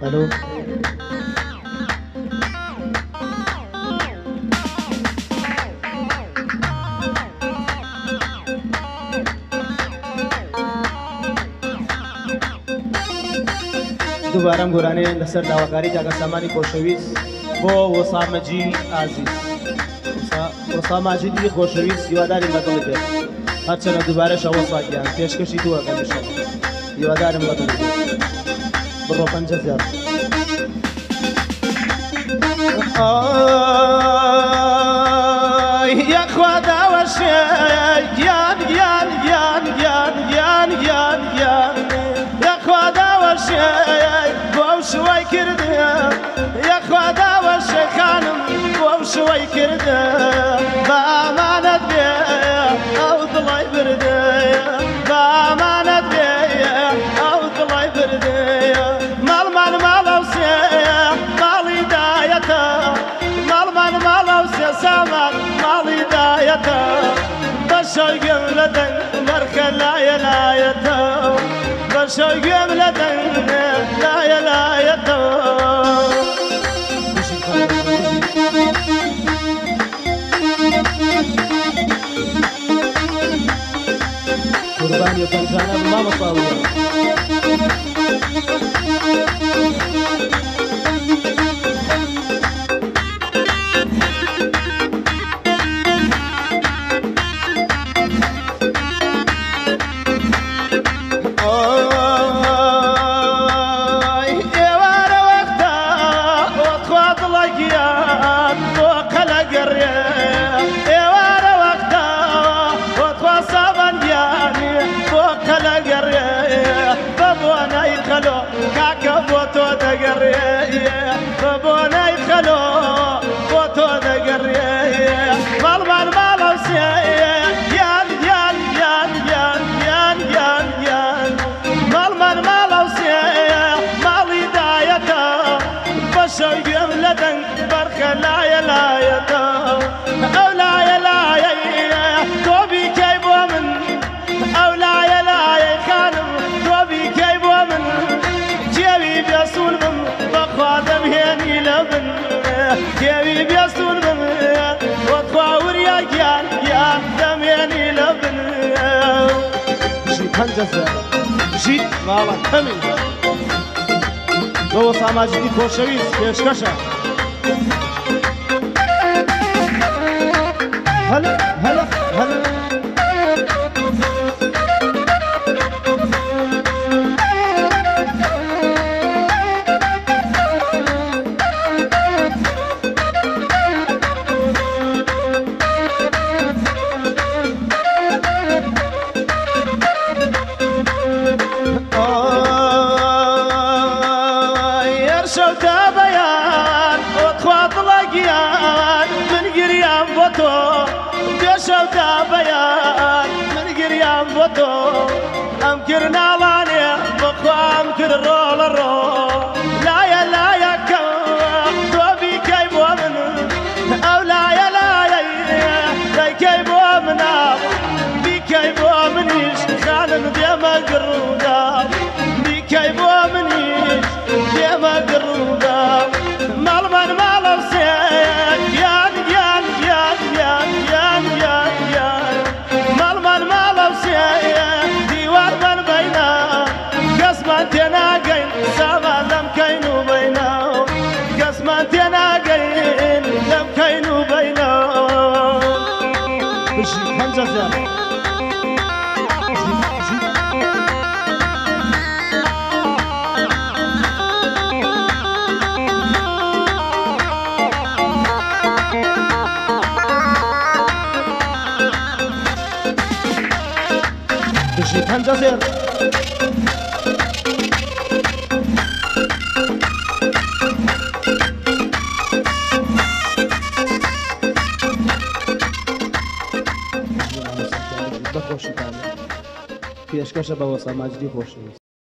الو دوباره گورانه لەسەر داواکاری داگەسامانی خۆشەویست بۆ وەسامەجی ئازیز وەساماجدی خۆشەویست هیواداری بەدڵ بێت هەرچەنە دووبارەش ئەوە ساگیان پێشکەشی دووەکەمیشەوە هیوادارم بەدڵ بێت بڕۆ 50,000 یەخوا داوەشێ گیان گیان گیان گیان گیان گیان گیان یەخوا داوەشێ بۆ شوەی کردە یەخوا داوەشێ خانم بۆ شوەی کردە بە ئامانەت بێ ئەو دڵی بردە بە ئامانەت بێ ئەو دڵی بردە ماڵمان ماڵە و سێ ماڵی دایەتە ماڵمان ماڵە و سێ سامان ماڵی دایەتە بەشەی گوێم لە دەنگ بەرکە لایە لایەتە بەشەی گوێم لە دەنگ لایە لایەتە قوربانی پەنجانە مامەساڵە کاکە بۆ تۆ دەگەڕێ بۆنای خەلۆ بۆ تۆ دەگەڕێ ماڵمان ماڵە و سێ یان یان یان یان یان یان یان ماڵمان ماڵە و سێ ماڵی دایەتە بەشەی گوێم لە دەنگ بەرخە لایە لایەتە ئەو لایە لایە تۆ بیکەی بۆ من ئەو لایە لایە خانم تۆ بیکەی بۆ من کێوی بێسوون بم بەخوا دەمهێنی لە بن کێوی بێسوون بم وەخوا وریا گیان گیان دەمهێنی لە بن ژی 50,000 ژی ماڵە کەمی بۆ وەساماجدی خۆشەویست پێشکەشە هەلا هەلا هەلا شەوتە بەیان ئۆخوا دڵەگیان من گریان بۆ تۆ پێشەوتە بەیان من گریان بۆ تۆ ئەم کرد ناڵانێ بەخوا ئەم کرد ڕۆڵە ڕۆ لایە لایەکە تۆ بیکەی بۆ من ئەو لایە لایە دەیکەی بۆ منە بیکەی بۆ منیش خانم دێمە گڕوودا بیکەی بۆ منیش دێمە گڕوودا ماڵمان ماڵە و سێ یان یان یان یان یان یان یان ماڵمان ماڵە و سێ دیوارمان بەینە کەسمان تێناگەین سامان لەم کەین و بەینە کەسمان تێناگەین لەم کەین و بەینە بژی 50,000 بژی 50,000 بەخۆشی پێشکەشە بە وەساماجدی خۆشەویست